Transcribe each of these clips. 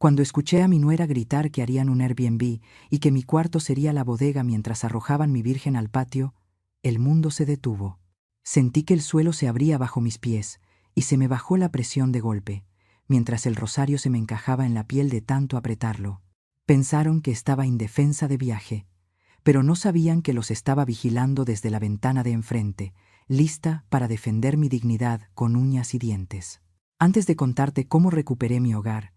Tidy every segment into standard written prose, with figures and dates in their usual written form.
Cuando escuché a mi nuera gritar que harían un Airbnb y que mi cuarto sería la bodega mientras arrojaban mi virgen al patio, el mundo se detuvo. Sentí que el suelo se abría bajo mis pies y se me bajó la presión de golpe, mientras el rosario se me encajaba en la piel de tanto apretarlo. Pensaron que estaba indefensa de viaje, pero no sabían que los estaba vigilando desde la ventana de enfrente, lista para defender mi dignidad con uñas y dientes. Antes de contarte cómo recuperé mi hogar,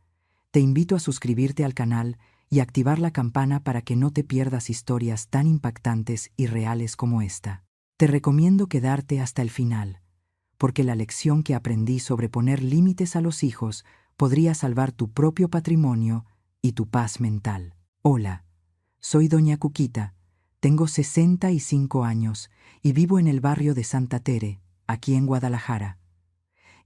te invito a suscribirte al canal y activar la campana para que no te pierdas historias tan impactantes y reales como esta. Te recomiendo quedarte hasta el final, porque la lección que aprendí sobre poner límites a los hijos podría salvar tu propio patrimonio y tu paz mental. Hola, soy Doña Cuquita, tengo 65 años y vivo en el barrio de Santa Tere, aquí en Guadalajara.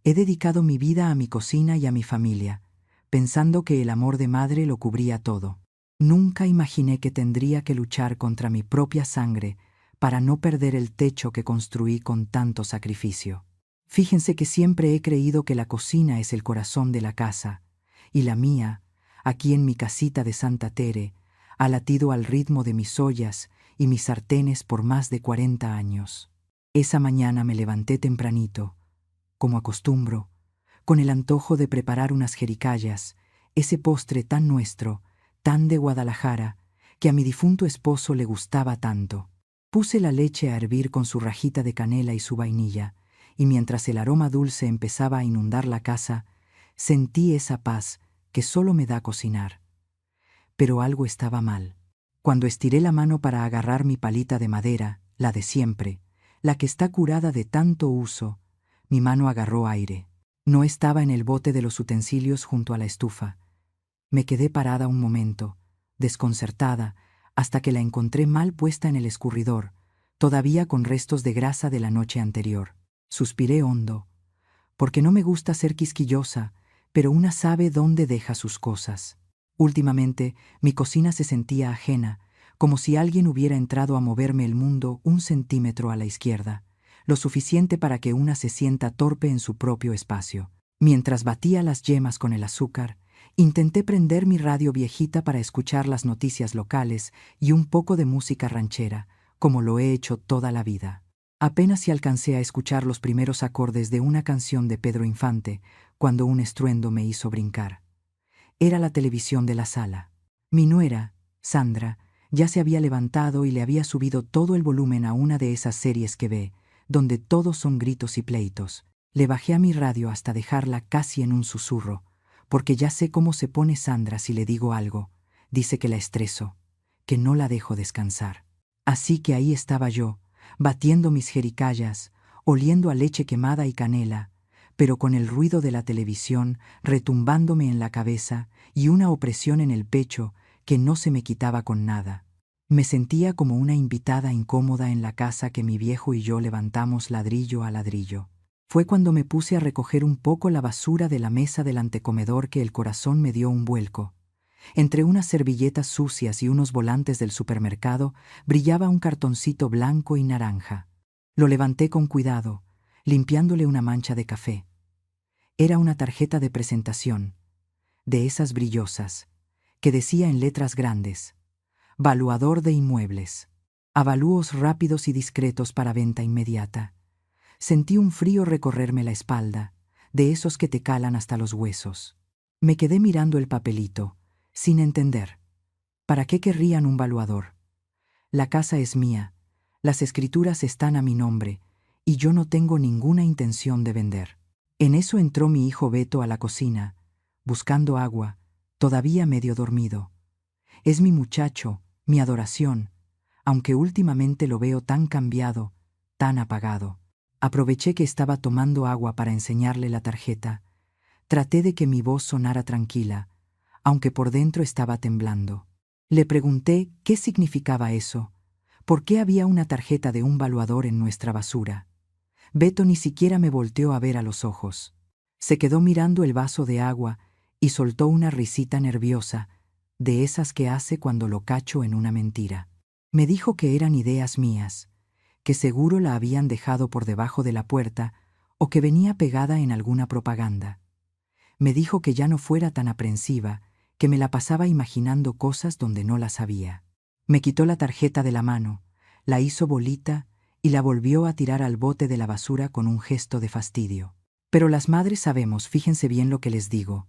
He dedicado mi vida a mi cocina y a mi familia, pensando que el amor de madre lo cubría todo. Nunca imaginé que tendría que luchar contra mi propia sangre para no perder el techo que construí con tanto sacrificio. Fíjense que siempre he creído que la cocina es el corazón de la casa, y la mía, aquí en mi casita de Santa Tere, ha latido al ritmo de mis ollas y mis sartenes por más de 40 años. Esa mañana me levanté tempranito, como acostumbro, con el antojo de preparar unas jericayas, ese postre tan nuestro, tan de Guadalajara, que a mi difunto esposo le gustaba tanto. Puse la leche a hervir con su rajita de canela y su vainilla, y mientras el aroma dulce empezaba a inundar la casa, sentí esa paz que solo me da cocinar. Pero algo estaba mal. Cuando estiré la mano para agarrar mi palita de madera, la de siempre, la que está curada de tanto uso, mi mano agarró aire. No estaba en el bote de los utensilios junto a la estufa. Me quedé parada un momento, desconcertada, hasta que la encontré mal puesta en el escurridor, todavía con restos de grasa de la noche anterior. Suspiré hondo, porque no me gusta ser quisquillosa, pero una sabe dónde deja sus cosas. Últimamente, mi cocina se sentía ajena, como si alguien hubiera entrado a moverme el mundo 1 centímetro a la izquierda, lo suficiente para que una se sienta torpe en su propio espacio. Mientras batía las yemas con el azúcar, intenté prender mi radio viejita para escuchar las noticias locales y un poco de música ranchera, como lo he hecho toda la vida. Apenas si alcancé a escuchar los primeros acordes de una canción de Pedro Infante cuando un estruendo me hizo brincar. Era la televisión de la sala. Mi nuera, Sandra, ya se había levantado y le había subido todo el volumen a una de esas series que ve, donde todos son gritos y pleitos. Le bajé a mi radio hasta dejarla casi en un susurro, porque ya sé cómo se pone Sandra si le digo algo. Dice que la estreso, que no la dejo descansar. Así que ahí estaba yo, batiendo mis jericayas, oliendo a leche quemada y canela, pero con el ruido de la televisión retumbándome en la cabeza y una opresión en el pecho que no se me quitaba con nada. Me sentía como una invitada incómoda en la casa que mi viejo y yo levantamos ladrillo a ladrillo. Fue cuando me puse a recoger un poco la basura de la mesa del antecomedor que el corazón me dio un vuelco. Entre unas servilletas sucias y unos volantes del supermercado brillaba un cartoncito blanco y naranja. Lo levanté con cuidado, limpiándole una mancha de café. Era una tarjeta de presentación, de esas brillosas, que decía en letras grandes: Valuador de inmuebles. Avalúos rápidos y discretos para venta inmediata. Sentí un frío recorrerme la espalda, de esos que te calan hasta los huesos. Me quedé mirando el papelito, sin entender. ¿Para qué querrían un valuador? La casa es mía, las escrituras están a mi nombre, y yo no tengo ninguna intención de vender. En eso entró mi hijo Beto a la cocina, buscando agua, todavía medio dormido. Es mi muchacho, mi adoración, aunque últimamente lo veo tan cambiado, tan apagado. Aproveché que estaba tomando agua para enseñarle la tarjeta. Traté de que mi voz sonara tranquila, aunque por dentro estaba temblando. Le pregunté qué significaba eso, por qué había una tarjeta de un valuador en nuestra basura. Beto ni siquiera me volteó a ver a los ojos. Se quedó mirando el vaso de agua y soltó una risita nerviosa, de esas que hace cuando lo cacho en una mentira. Me dijo que eran ideas mías, que seguro la habían dejado por debajo de la puerta o que venía pegada en alguna propaganda. Me dijo que ya no fuera tan aprensiva, que me la pasaba imaginando cosas donde no las había. Me quitó la tarjeta de la mano, la hizo bolita y la volvió a tirar al bote de la basura con un gesto de fastidio. Pero las madres sabemos, fíjense bien lo que les digo.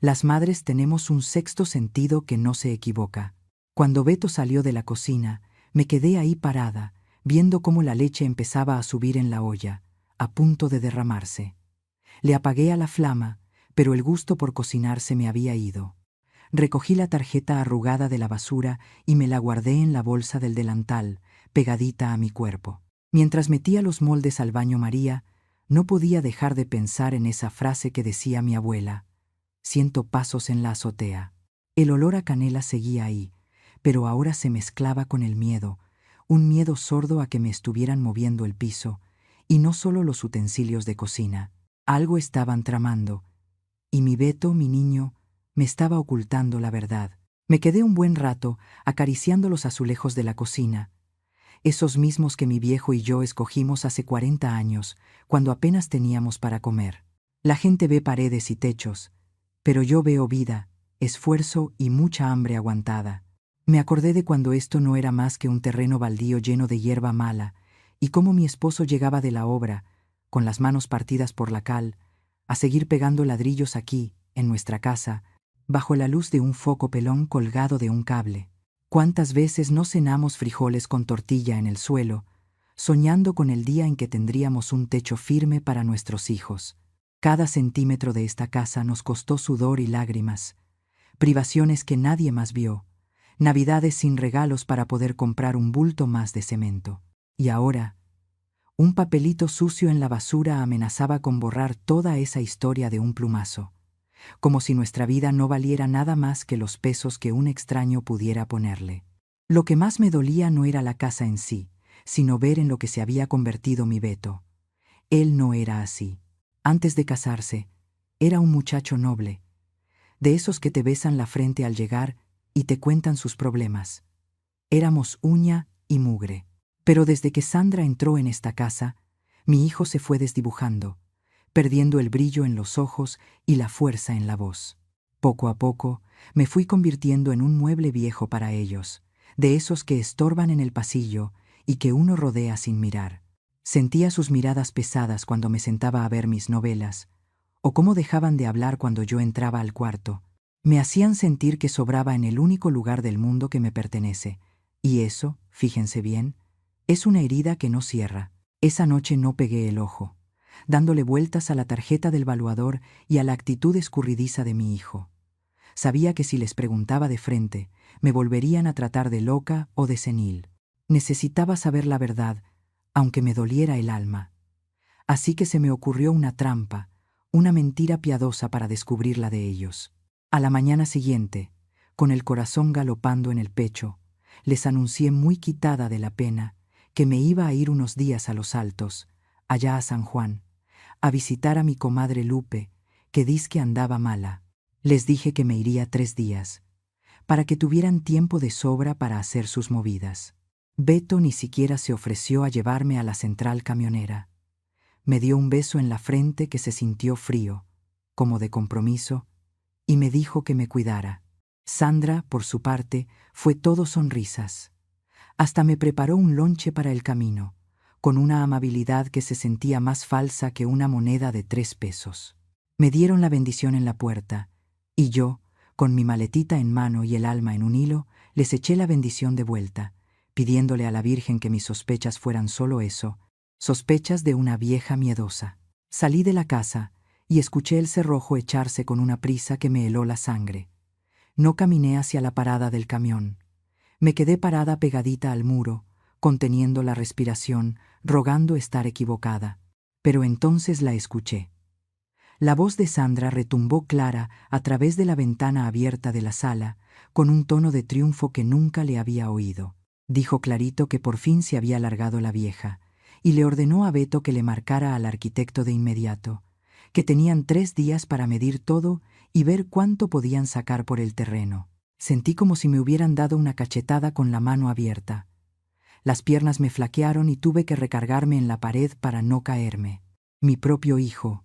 Las madres tenemos un sexto sentido que no se equivoca. Cuando Beto salió de la cocina, me quedé ahí parada, viendo cómo la leche empezaba a subir en la olla, a punto de derramarse. Le apagué a la flama, pero el gusto por cocinar se me había ido. Recogí la tarjeta arrugada de la basura y me la guardé en la bolsa del delantal, pegadita a mi cuerpo. Mientras metía los moldes al baño María, no podía dejar de pensar en esa frase que decía mi abuela: siento pasos en la azotea. El olor a canela seguía ahí, pero ahora se mezclaba con el miedo, un miedo sordo a que me estuvieran moviendo el piso, y no solo los utensilios de cocina. Algo estaban tramando, y mi Beto, mi niño, me estaba ocultando la verdad. Me quedé un buen rato acariciando los azulejos de la cocina, esos mismos que mi viejo y yo escogimos hace 40 años, cuando apenas teníamos para comer. La gente ve paredes y techos, pero yo veo vida, esfuerzo y mucha hambre aguantada. Me acordé de cuando esto no era más que un terreno baldío lleno de hierba mala, y cómo mi esposo llegaba de la obra, con las manos partidas por la cal, a seguir pegando ladrillos aquí, en nuestra casa, bajo la luz de un foco pelón colgado de un cable. ¿Cuántas veces no cenamos frijoles con tortilla en el suelo, soñando con el día en que tendríamos un techo firme para nuestros hijos? Cada centímetro de esta casa nos costó sudor y lágrimas, privaciones que nadie más vio, navidades sin regalos para poder comprar un bulto más de cemento. Y ahora, un papelito sucio en la basura amenazaba con borrar toda esa historia de un plumazo, como si nuestra vida no valiera nada más que los pesos que un extraño pudiera ponerle. Lo que más me dolía no era la casa en sí, sino ver en lo que se había convertido mi Beto. Él no era así. Antes de casarse, era un muchacho noble, de esos que te besan la frente al llegar y te cuentan sus problemas. Éramos uña y mugre. Pero desde que Sandra entró en esta casa, mi hijo se fue desdibujando, perdiendo el brillo en los ojos y la fuerza en la voz. Poco a poco, me fui convirtiendo en un mueble viejo para ellos, de esos que estorban en el pasillo y que uno rodea sin mirar. Sentía sus miradas pesadas cuando me sentaba a ver mis novelas, o cómo dejaban de hablar cuando yo entraba al cuarto. Me hacían sentir que sobraba en el único lugar del mundo que me pertenece, y eso, fíjense bien, es una herida que no cierra. Esa noche no pegué el ojo, dándole vueltas a la tarjeta del valuador y a la actitud escurridiza de mi hijo. Sabía que si les preguntaba de frente, me volverían a tratar de loca o de senil. Necesitaba saber la verdad, aunque me doliera el alma. Así que se me ocurrió una trampa, una mentira piadosa para descubrirla de ellos. A la mañana siguiente, con el corazón galopando en el pecho, les anuncié muy quitada de la pena que me iba a ir unos días a Los Altos, allá a San Juan, a visitar a mi comadre Lupe, que dizque andaba mala. Les dije que me iría 3 días, para que tuvieran tiempo de sobra para hacer sus movidas. Beto ni siquiera se ofreció a llevarme a la central camionera. Me dio un beso en la frente que se sintió frío, como de compromiso, y me dijo que me cuidara. Sandra, por su parte, fue todo sonrisas. Hasta me preparó un lonche para el camino, con una amabilidad que se sentía más falsa que una moneda de 3 pesos. Me dieron la bendición en la puerta, y yo, con mi maletita en mano y el alma en un hilo, les eché la bendición de vuelta, pidiéndole a la Virgen que mis sospechas fueran solo eso, sospechas de una vieja miedosa. Salí de la casa y escuché el cerrojo echarse con una prisa que me heló la sangre. No caminé hacia la parada del camión. Me quedé parada pegadita al muro, conteniendo la respiración, rogando estar equivocada. Pero entonces la escuché. La voz de Sandra retumbó clara a través de la ventana abierta de la sala, con un tono de triunfo que nunca le había oído. Dijo clarito que por fin se había largado la vieja, y le ordenó a Beto que le marcara al arquitecto de inmediato, que tenían 3 días para medir todo y ver cuánto podían sacar por el terreno. Sentí como si me hubieran dado una cachetada con la mano abierta. Las piernas me flaquearon y tuve que recargarme en la pared para no caerme. Mi propio hijo,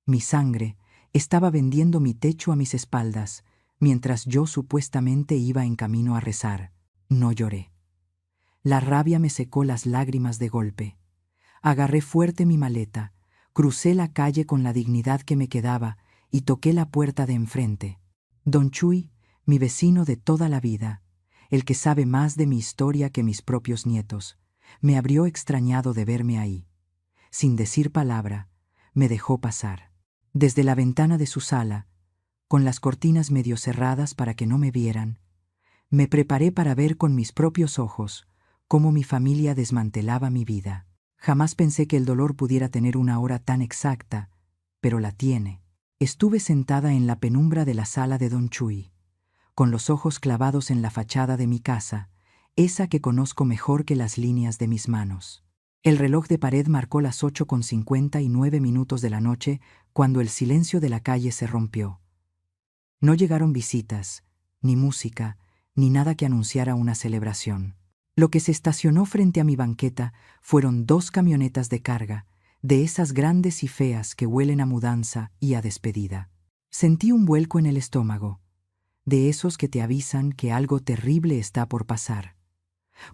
mi sangre, estaba vendiendo mi techo a mis espaldas, mientras yo supuestamente iba en camino a rezar. No lloré. La rabia me secó las lágrimas de golpe. Agarré fuerte mi maleta, crucé la calle con la dignidad que me quedaba y toqué la puerta de enfrente. Don Chuy, mi vecino de toda la vida, el que sabe más de mi historia que mis propios nietos, me abrió extrañado de verme ahí. Sin decir palabra, me dejó pasar. Desde la ventana de su sala, con las cortinas medio cerradas para que no me vieran, me preparé para ver con mis propios ojos cómo mi familia desmantelaba mi vida. Jamás pensé que el dolor pudiera tener una hora tan exacta, pero la tiene. Estuve sentada en la penumbra de la sala de Don Chuy, con los ojos clavados en la fachada de mi casa, esa que conozco mejor que las líneas de mis manos. El reloj de pared marcó las 8:59 de la noche cuando el silencio de la calle se rompió. No llegaron visitas, ni música, ni nada que anunciara una celebración. Lo que se estacionó frente a mi banqueta fueron 2 camionetas de carga, de esas grandes y feas que huelen a mudanza y a despedida. Sentí un vuelco en el estómago, de esos que te avisan que algo terrible está por pasar.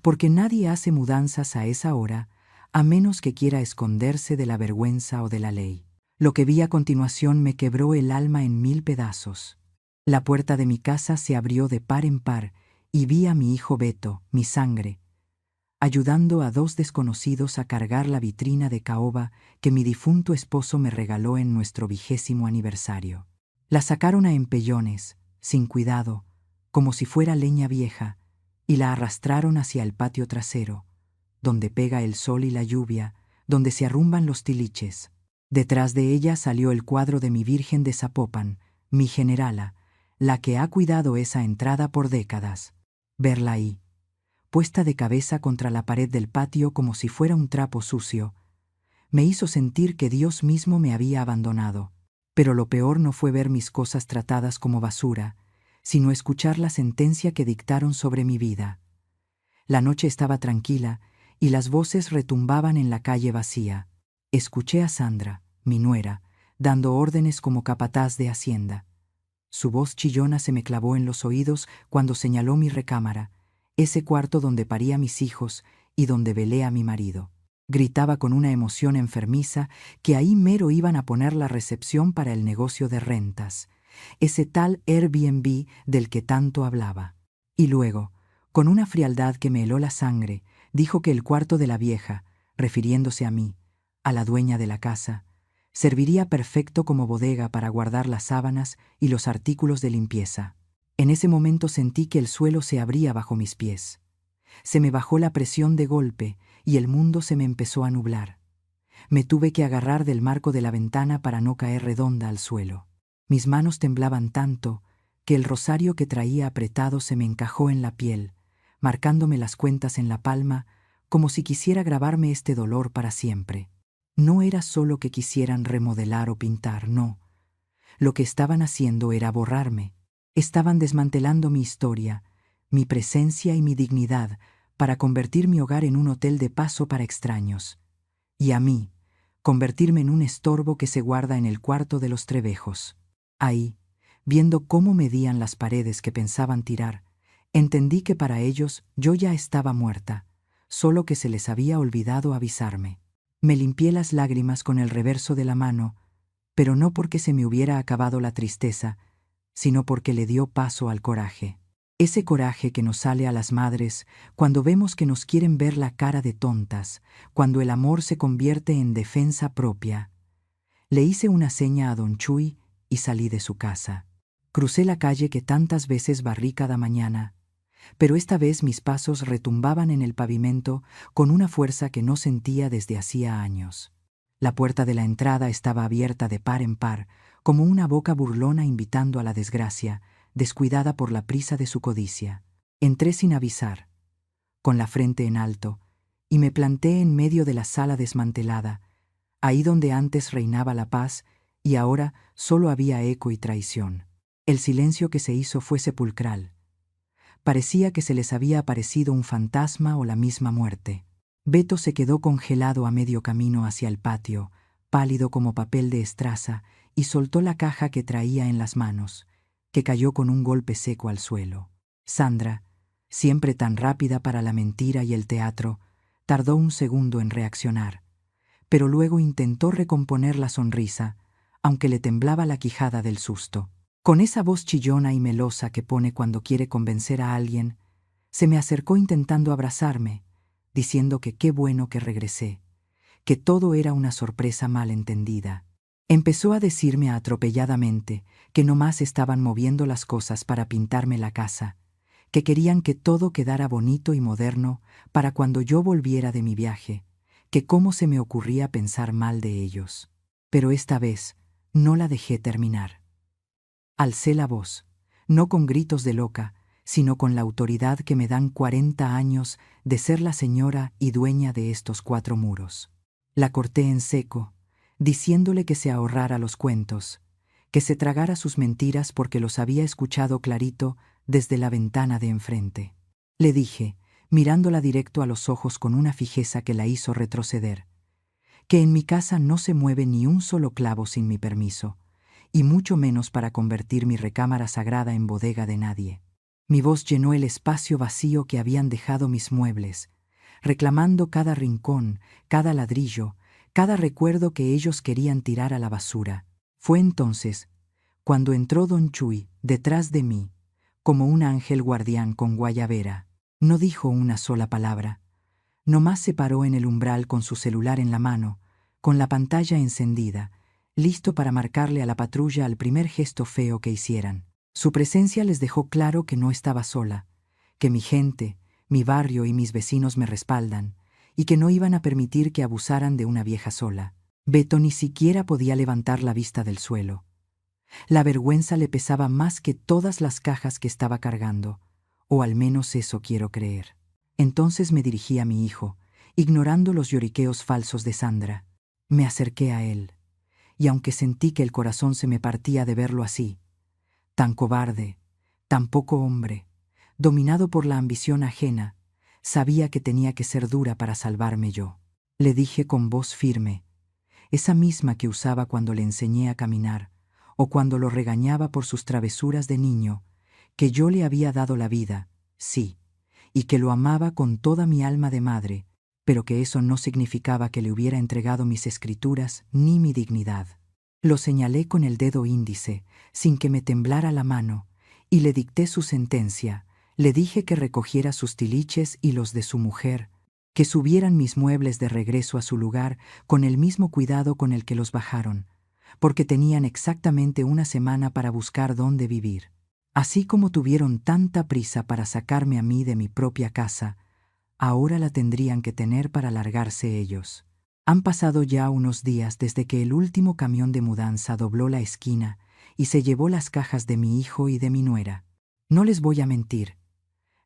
Porque nadie hace mudanzas a esa hora, a menos que quiera esconderse de la vergüenza o de la ley. Lo que vi a continuación me quebró el alma en 1000 pedazos. La puerta de mi casa se abrió de par en par y vi a mi hijo Beto, mi sangre, ayudando a 2 desconocidos a cargar la vitrina de caoba que mi difunto esposo me regaló en nuestro 20º aniversario. La sacaron a empellones, sin cuidado, como si fuera leña vieja, y la arrastraron hacia el patio trasero, donde pega el sol y la lluvia, donde se arrumban los tiliches. Detrás de ella salió el cuadro de mi Virgen de Zapopan, mi generala, la que ha cuidado esa entrada por décadas. Verla ahí, puesta de cabeza contra la pared del patio como si fuera un trapo sucio, me hizo sentir que Dios mismo me había abandonado. Pero lo peor no fue ver mis cosas tratadas como basura, sino escuchar la sentencia que dictaron sobre mi vida. La noche estaba tranquila y las voces retumbaban en la calle vacía. Escuché a Sandra, mi nuera, dando órdenes como capataz de hacienda. Su voz chillona se me clavó en los oídos cuando señaló mi recámara, ese cuarto donde parí a mis hijos y donde velé a mi marido. Gritaba con una emoción enfermiza que ahí mero iban a poner la recepción para el negocio de rentas, ese tal Airbnb del que tanto hablaba. Y luego, con una frialdad que me heló la sangre, dijo que el cuarto de la vieja, refiriéndose a mí, a la dueña de la casa, serviría perfecto como bodega para guardar las sábanas y los artículos de limpieza. En ese momento sentí que el suelo se abría bajo mis pies. Se me bajó la presión de golpe y el mundo se me empezó a nublar. Me tuve que agarrar del marco de la ventana para no caer redonda al suelo. Mis manos temblaban tanto que el rosario que traía apretado se me encajó en la piel, marcándome las cuentas en la palma como si quisiera grabarme este dolor para siempre. No era solo que quisieran remodelar o pintar, no. Lo que estaban haciendo era borrarme. Estaban desmantelando mi historia, mi presencia y mi dignidad para convertir mi hogar en un hotel de paso para extraños. Y a mí, convertirme en un estorbo que se guarda en el cuarto de los trebejos. Ahí, viendo cómo medían las paredes que pensaban tirar, entendí que para ellos yo ya estaba muerta, solo que se les había olvidado avisarme. Me limpié las lágrimas con el reverso de la mano, pero no porque se me hubiera acabado la tristeza, sino porque le dio paso al coraje. Ese coraje que nos sale a las madres cuando vemos que nos quieren ver la cara de tontas, cuando el amor se convierte en defensa propia. Le hice una seña a Don Chuy y salí de su casa. Crucé la calle que tantas veces barrí cada mañana, pero esta vez mis pasos retumbaban en el pavimento con una fuerza que no sentía desde hacía años. La puerta de la entrada estaba abierta de par en par, como una boca burlona invitando a la desgracia, descuidada por la prisa de su codicia. Entré sin avisar, con la frente en alto, y me planté en medio de la sala desmantelada, ahí donde antes reinaba la paz y ahora solo había eco y traición. El silencio que se hizo fue sepulcral. Parecía que se les había aparecido un fantasma o la misma muerte. Beto se quedó congelado a medio camino hacia el patio, pálido como papel de estraza, y soltó la caja que traía en las manos, que cayó con un golpe seco al suelo. Sandra, siempre tan rápida para la mentira y el teatro, tardó un segundo en reaccionar, pero luego intentó recomponer la sonrisa, aunque le temblaba la quijada del susto. Con esa voz chillona y melosa que pone cuando quiere convencer a alguien, se me acercó intentando abrazarme, diciendo que qué bueno que regresé, que todo era una sorpresa mal entendida. Empezó a decirme atropelladamente que no más estaban moviendo las cosas para pintarme la casa, que querían que todo quedara bonito y moderno para cuando yo volviera de mi viaje, que cómo se me ocurría pensar mal de ellos. Pero esta vez no la dejé terminar. Alcé la voz, no con gritos de loca, sino con la autoridad que me dan 40 años de ser la señora y dueña de estos 4 muros. La corté en seco, diciéndole que se ahorrara los cuentos, que se tragara sus mentiras porque los había escuchado clarito desde la ventana de enfrente. Le dije, mirándola directo a los ojos con una fijeza que la hizo retroceder, que en mi casa no se mueve ni un solo clavo sin mi permiso, y mucho menos para convertir mi recámara sagrada en bodega de nadie. Mi voz llenó el espacio vacío que habían dejado mis muebles, reclamando cada rincón, cada ladrillo, cada recuerdo que ellos querían tirar a la basura. Fue entonces cuando entró don Chuy detrás de mí, como un ángel guardián con guayabera. No dijo una sola palabra. Nomás se paró en el umbral con su celular en la mano, con la pantalla encendida, listo para marcarle a la patrulla al primer gesto feo que hicieran. Su presencia les dejó claro que no estaba sola, que mi gente, mi barrio y mis vecinos me respaldan, y que no iban a permitir que abusaran de una vieja sola. Beto ni siquiera podía levantar la vista del suelo. La vergüenza le pesaba más que todas las cajas que estaba cargando, o al menos eso quiero creer. Entonces me dirigí a mi hijo, ignorando los lloriqueos falsos de Sandra. Me acerqué a él, y aunque sentí que el corazón se me partía de verlo así, tan cobarde, tan poco hombre, dominado por la ambición ajena, sabía que tenía que ser dura para salvarme yo. Le dije con voz firme, esa misma que usaba cuando le enseñé a caminar, o cuando lo regañaba por sus travesuras de niño, que yo le había dado la vida, sí, y que lo amaba con toda mi alma de madre, pero que eso no significaba que le hubiera entregado mis escrituras ni mi dignidad. Lo señalé con el dedo índice, sin que me temblara la mano, y le dicté su sentencia. Le dije que recogiera sus tiliches y los de su mujer, que subieran mis muebles de regreso a su lugar con el mismo cuidado con el que los bajaron, porque tenían exactamente una semana para buscar dónde vivir. Así como tuvieron tanta prisa para sacarme a mí de mi propia casa, ahora la tendrían que tener para largarse ellos. Han pasado ya unos días desde que el último camión de mudanza dobló la esquina y se llevó las cajas de mi hijo y de mi nuera. No les voy a mentir.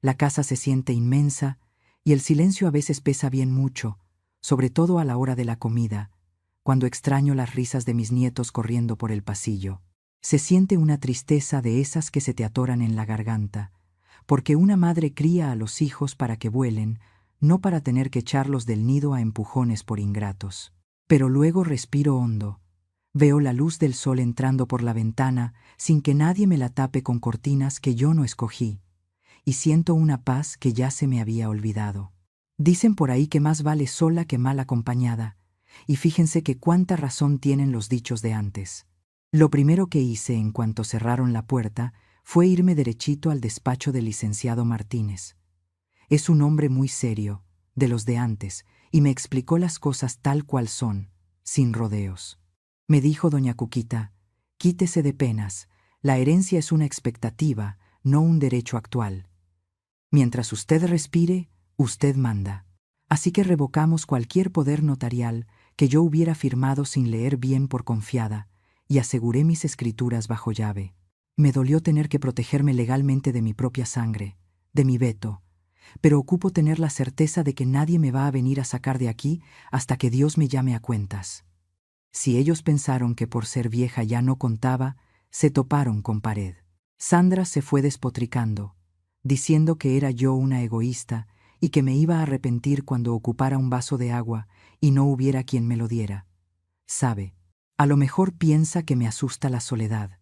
La casa se siente inmensa y el silencio a veces pesa bien mucho, sobre todo a la hora de la comida, cuando extraño las risas de mis nietos corriendo por el pasillo. Se siente una tristeza de esas que se te atoran en la garganta, porque una madre cría a los hijos para que vuelen, no para tener que echarlos del nido a empujones por ingratos. Pero luego respiro hondo. Veo la luz del sol entrando por la ventana sin que nadie me la tape con cortinas que yo no escogí, y siento una paz que ya se me había olvidado. Dicen por ahí que más vale sola que mal acompañada, y fíjense que cuánta razón tienen los dichos de antes. Lo primero que hice en cuanto cerraron la puerta fue irme derechito al despacho del licenciado Martínez. Es un hombre muy serio, de los de antes, y me explicó las cosas tal cual son, sin rodeos. Me dijo doña Cuquita, quítese de penas, la herencia es una expectativa, no un derecho actual. Mientras usted respire, usted manda. Así que revocamos cualquier poder notarial que yo hubiera firmado sin leer bien por confiada, y aseguré mis escrituras bajo llave. Me dolió tener que protegerme legalmente de mi propia sangre, de mi Beto, pero ocupo tener la certeza de que nadie me va a venir a sacar de aquí hasta que Dios me llame a cuentas. Si ellos pensaron que por ser vieja ya no contaba, se toparon con pared. Sandra se fue despotricando, diciendo que era yo una egoísta y que me iba a arrepentir cuando ocupara un vaso de agua y no hubiera quien me lo diera. Sabe, a lo mejor piensa que me asusta la soledad,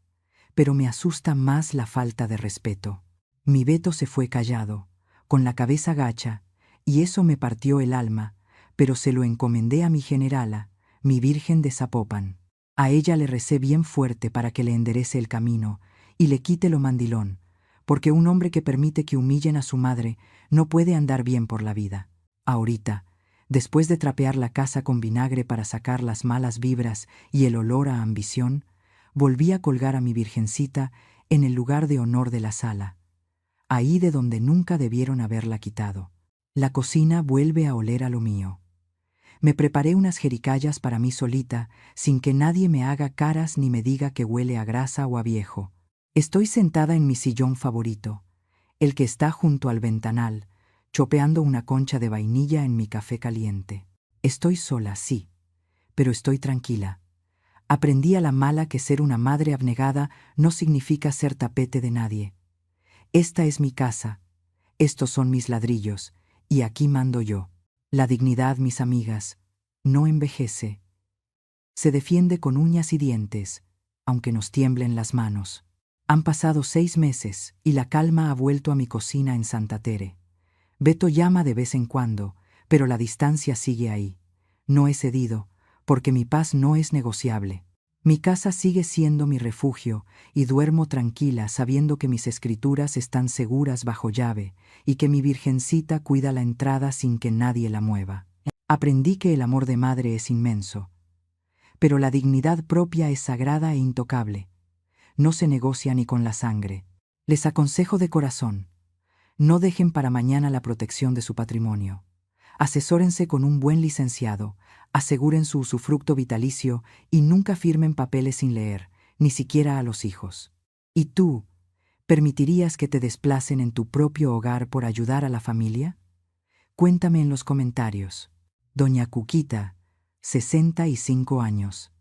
pero me asusta más la falta de respeto. Mi Beto se fue callado, con la cabeza gacha, y eso me partió el alma, pero se lo encomendé a mi generala, mi Virgen de Zapopan. A ella le recé bien fuerte para que le enderece el camino y le quite lo mandilón, porque un hombre que permite que humillen a su madre no puede andar bien por la vida. Ahorita, después de trapear la casa con vinagre para sacar las malas vibras y el olor a ambición, volví a colgar a mi virgencita en el lugar de honor de la sala, ahí de donde nunca debieron haberla quitado. La cocina vuelve a oler a lo mío. Me preparé unas jericayas para mí solita, sin que nadie me haga caras ni me diga que huele a grasa o a viejo. Estoy sentada en mi sillón favorito, el que está junto al ventanal, chopeando una concha de vainilla en mi café caliente. Estoy sola, sí, pero estoy tranquila. Aprendí a la mala que ser una madre abnegada no significa ser tapete de nadie. Esta es mi casa, estos son mis ladrillos, y aquí mando yo. La dignidad, mis amigas, no envejece. Se defiende con uñas y dientes, aunque nos tiemblen las manos. Han pasado 6 meses y la calma ha vuelto a mi cocina en Santa Tere. Beto llama de vez en cuando, pero la distancia sigue ahí. No he cedido, porque mi paz no es negociable. Mi casa sigue siendo mi refugio y duermo tranquila sabiendo que mis escrituras están seguras bajo llave y que mi virgencita cuida la entrada sin que nadie la mueva. Aprendí que el amor de madre es inmenso, pero la dignidad propia es sagrada e intocable. No se negocia ni con la sangre. Les aconsejo de corazón, no dejen para mañana la protección de su patrimonio. Asesórense con un buen licenciado, aseguren su usufructo vitalicio y nunca firmen papeles sin leer, ni siquiera a los hijos. ¿Y tú, permitirías que te desplacen en tu propio hogar por ayudar a la familia? Cuéntame en los comentarios. Doña Cuquita, 65 años.